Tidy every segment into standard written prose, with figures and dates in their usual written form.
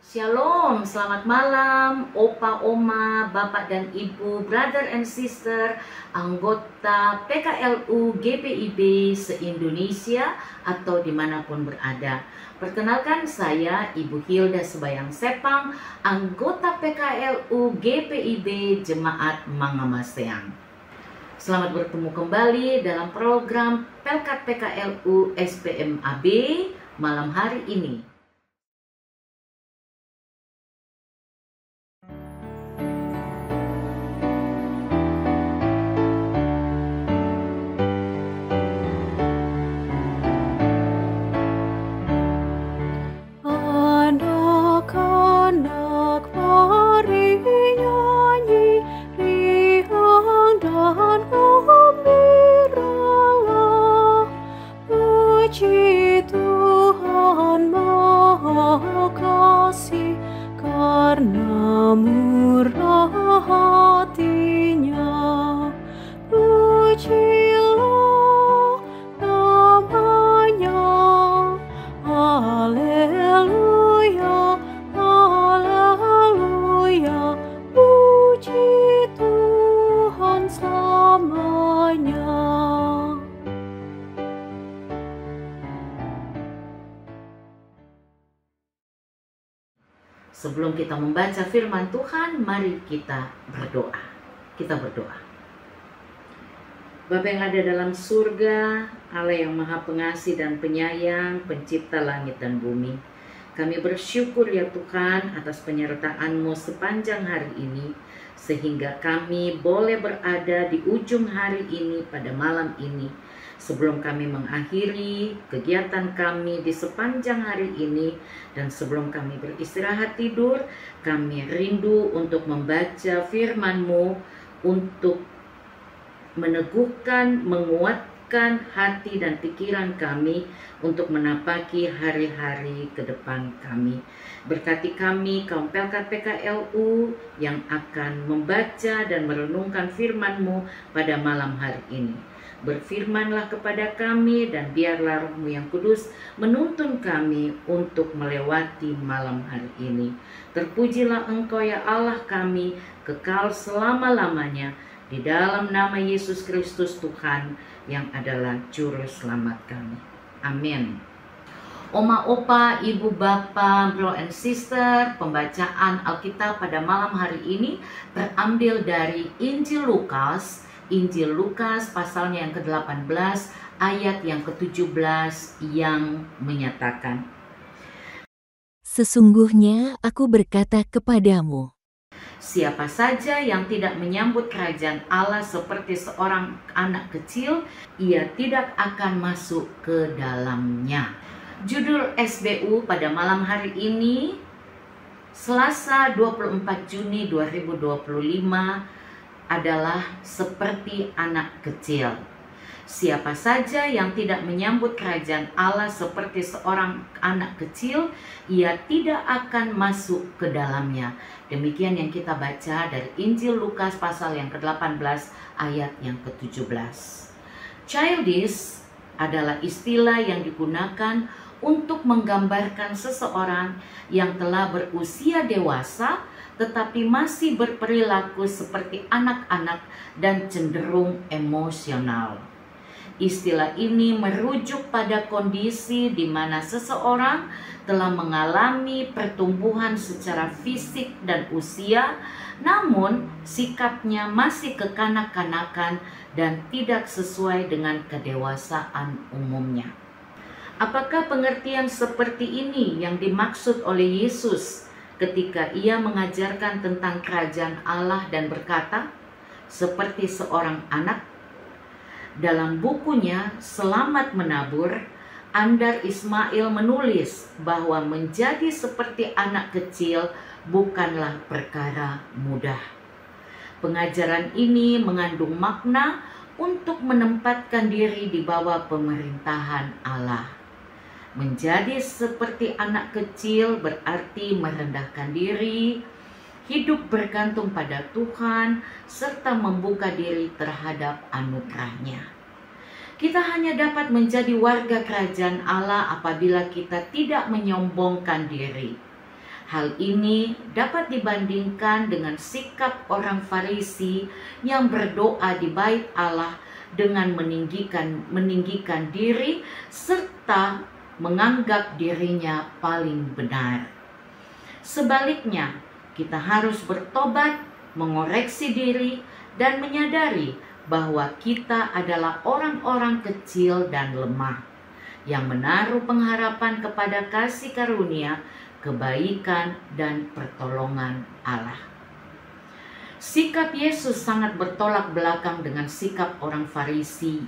Shalom, selamat malam Opa, Oma, Bapak dan Ibu, Brother and Sister, anggota PKLU GPIB se-Indonesia atau dimanapun berada. Perkenalkan saya Ibu Hilda Sebayang Sepang, anggota PKLU GPIB Jemaat Mangamaseang. Selamat bertemu kembali dalam program Pelkat PKLU SPMAB malam hari ini. Anak-anak mari nyanyi, riang dan gembiralah. Puji Tuhan Maha Kasih, karena murah hatinya. Pujilah namanya. Haleluya, haleluya, puji Tuhan selamanya. Sebelum kita membaca firman Tuhan, mari kita berdoa. Kita berdoa. Bapa yang ada dalam surga, Allah yang maha pengasih dan penyayang, pencipta langit dan bumi. Kami bersyukur ya Tuhan atas penyertaan-Mu sepanjang hari ini, sehingga kami boleh berada di ujung hari ini pada malam ini. Sebelum kami mengakhiri kegiatan kami di sepanjang hari ini, dan sebelum kami beristirahat tidur, kami rindu untuk membaca firman-Mu, untuk meneguhkan, menguatkan hati dan pikiran kami untuk menapaki hari-hari ke depan kami. Berkati kami, kaum Pelkat PKLU yang akan membaca dan merenungkan firman-Mu pada malam hari ini. Berfirmanlah kepada kami dan biarlah Roh-Mu yang kudus menuntun kami untuk melewati malam hari ini. Terpujilah Engkau ya Allah kami, kekal selama-lamanya. Di dalam nama Yesus Kristus Tuhan yang adalah Juru Selamat kami. Amin. Oma, Opa, Ibu, Bapak, Bro and Sister, pembacaan Alkitab pada malam hari ini terambil dari Injil Lukas pasalnya yang ke-18 ayat yang ke-17 yang menyatakan, "Sesungguhnya aku berkata kepadamu, siapa saja yang tidak menyambut kerajaan Allah seperti seorang anak kecil, ia tidak akan masuk ke dalamnya." Judul SBU pada malam hari ini, Selasa 24 Juni 2025, adalah seperti anak kecil. Siapa saja yang tidak menyambut kerajaan Allah seperti seorang anak kecil, ia tidak akan masuk ke dalamnya. Demikian yang kita baca dari Injil Lukas pasal yang ke-18 ayat yang ke-17. Childish adalah istilah yang digunakan untuk menggambarkan seseorang yang telah berusia dewasa tetapi masih berperilaku seperti anak-anak dan cenderung emosional. Istilah ini merujuk pada kondisi di mana seseorang telah mengalami pertumbuhan secara fisik dan usia, namun sikapnya masih kekanak-kanakan dan tidak sesuai dengan kedewasaan umumnya. Apakah pengertian seperti ini yang dimaksud oleh Yesus ketika ia mengajarkan tentang kerajaan Allah dan berkata, seperti seorang anak? Dalam bukunya Selamat Menabur, Andar Ismail menulis bahwa menjadi seperti anak kecil bukanlah perkara mudah. Pengajaran ini mengandung makna untuk menempatkan diri di bawah pemerintahan Allah. Menjadi seperti anak kecil berarti merendahkan diri, hidup bergantung pada Tuhan, serta membuka diri terhadap anugerah-Nya. Kita hanya dapat menjadi warga kerajaan Allah apabila kita tidak menyombongkan diri. Hal ini dapat dibandingkan dengan sikap orang Farisi yang berdoa di bait Allah dengan meninggikan diri serta menganggap dirinya paling benar. Sebaliknya, kita harus bertobat, mengoreksi diri, dan menyadari bahwa kita adalah orang-orang kecil dan lemah yang menaruh pengharapan kepada kasih karunia, kebaikan, dan pertolongan Allah. Sikap Yesus sangat bertolak belakang dengan sikap orang Farisi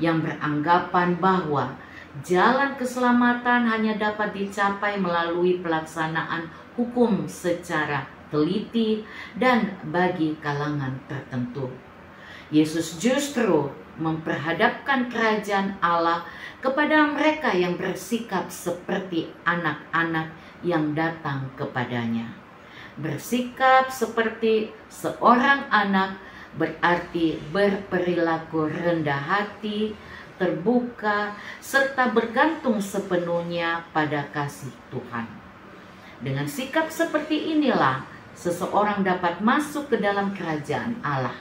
yang beranggapan bahwa jalan keselamatan hanya dapat dicapai melalui pelaksanaan hukum secara teliti dan bagi kalangan tertentu. Yesus justru memperhadapkan kerajaan Allah kepada mereka yang bersikap seperti anak-anak yang datang kepadanya. Bersikap seperti seorang anak berarti berperilaku rendah hati, terbuka, serta bergantung sepenuhnya pada kasih Tuhan. Dengan sikap seperti inilah seseorang dapat masuk ke dalam kerajaan Allah.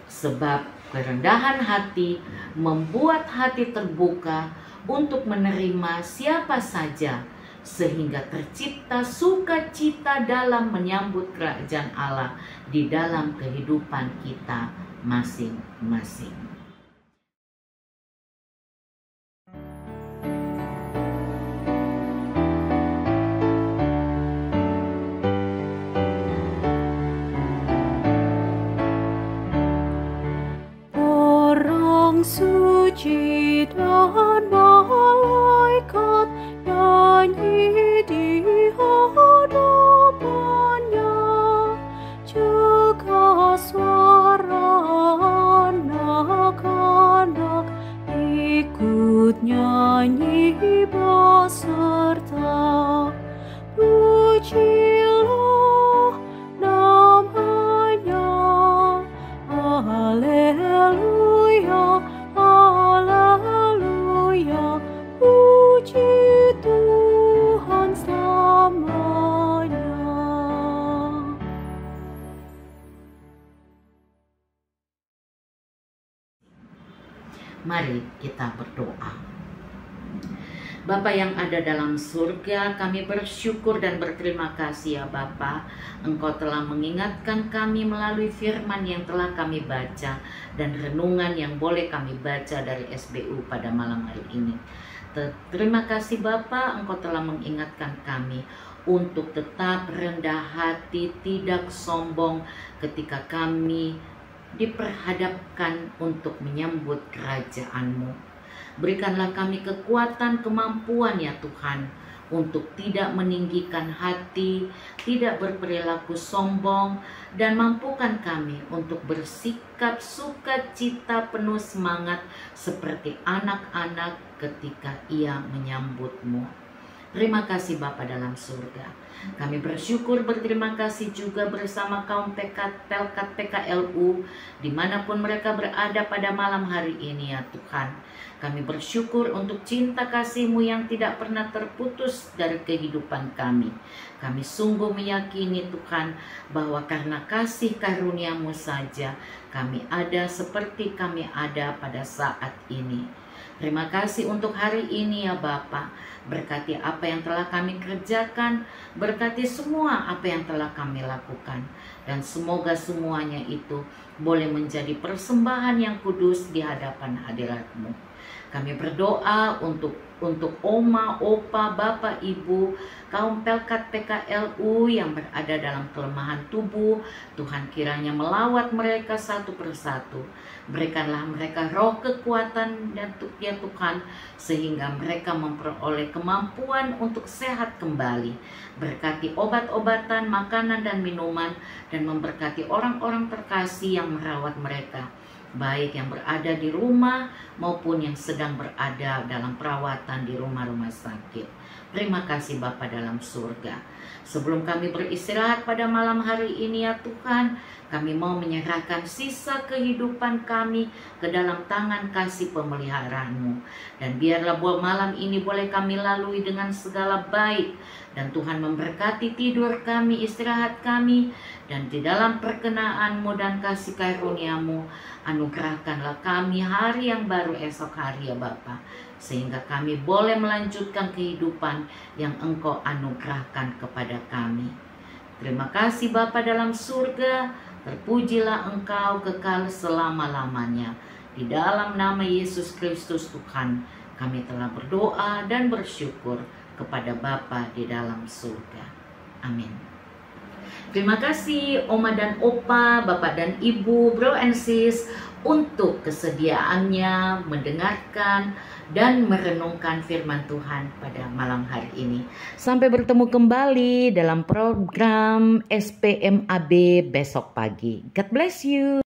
Sebab kerendahan hati membuat hati terbuka untuk menerima siapa saja, sehingga tercipta sukacita dalam menyambut kerajaan Allah di dalam kehidupan kita masing-masing. Orang suci dan malaikat nyanyi di hadapannya, juga suara anak-anak ikut nyanyi beserta. Pujilah namanya, haleluya, haleluya, puji Tuhan selamanya. Mari kita berdoa. Bapa yang ada dalam surga, kami bersyukur dan berterima kasih ya Bapa. Engkau telah mengingatkan kami melalui firman yang telah kami baca dan renungan yang boleh kami baca dari SBU pada malam hari ini. Terima kasih Bapa, Engkau telah mengingatkan kami untuk tetap rendah hati, tidak sombong ketika kami diperhadapkan untuk menyambut kerajaan-Mu. Berikanlah kami kekuatan, kemampuan ya Tuhan, untuk tidak meninggikan hati, tidak berperilaku sombong, dan mampukan kami untuk bersikap sukacita penuh semangat seperti anak-anak ketika ia menyambut-Mu. Terima kasih Bapa dalam surga. Kami bersyukur, berterima kasih juga bersama kaum Pelkat PKLU dimanapun mereka berada pada malam hari ini ya Tuhan. Kami bersyukur untuk cinta kasih-Mu yang tidak pernah terputus dari kehidupan kami. Kami sungguh meyakini Tuhan bahwa karena kasih karunia-Mu saja kami ada seperti kami ada pada saat ini. Terima kasih untuk hari ini ya Bapa. Berkati apa yang telah kami kerjakan, berkati semua apa yang telah kami lakukan. Dan semoga semuanya itu boleh menjadi persembahan yang kudus di hadapan hadirat-Mu. Kami berdoa untuk Oma, Opa, Bapak, Ibu, kaum Pelkat PKLU yang berada dalam kelemahan tubuh. Tuhan kiranya melawat mereka satu persatu. Berikanlah mereka roh kekuatan dan ya Tuhan, sehingga mereka memperoleh kemampuan untuk sehat kembali. Berkati obat-obatan, makanan dan minuman, dan memberkati orang-orang terkasih yang merawat mereka, baik yang berada di rumah maupun yang sedang berada dalam perawatan di rumah-rumah sakit. Terima kasih Bapa dalam surga. Sebelum kami beristirahat pada malam hari ini ya Tuhan, kami mau menyerahkan sisa kehidupan kami ke dalam tangan kasih pemeliharaan-Mu. Dan biarlah buat malam ini boleh kami lalui dengan segala baik. Dan Tuhan memberkati tidur kami, istirahat kami. Dan di dalam perkenaan-Mu dan kasih karunia-Mu, anugerahkanlah kami hari yang baru esok hari ya Bapa, sehingga kami boleh melanjutkan kehidupan yang Engkau anugerahkan kepada kami. Terima kasih Bapa dalam surga, terpujilah Engkau kekal selama-lamanya. Di dalam nama Yesus Kristus Tuhan, kami telah berdoa dan bersyukur kepada Bapa di dalam surga. Amin. Terima kasih Oma dan Opa, Bapak dan Ibu, Bro and Sis, untuk kesediaannya mendengarkan dan merenungkan firman Tuhan pada malam hari ini. Sampai bertemu kembali dalam program SPMAB besok pagi. God bless you.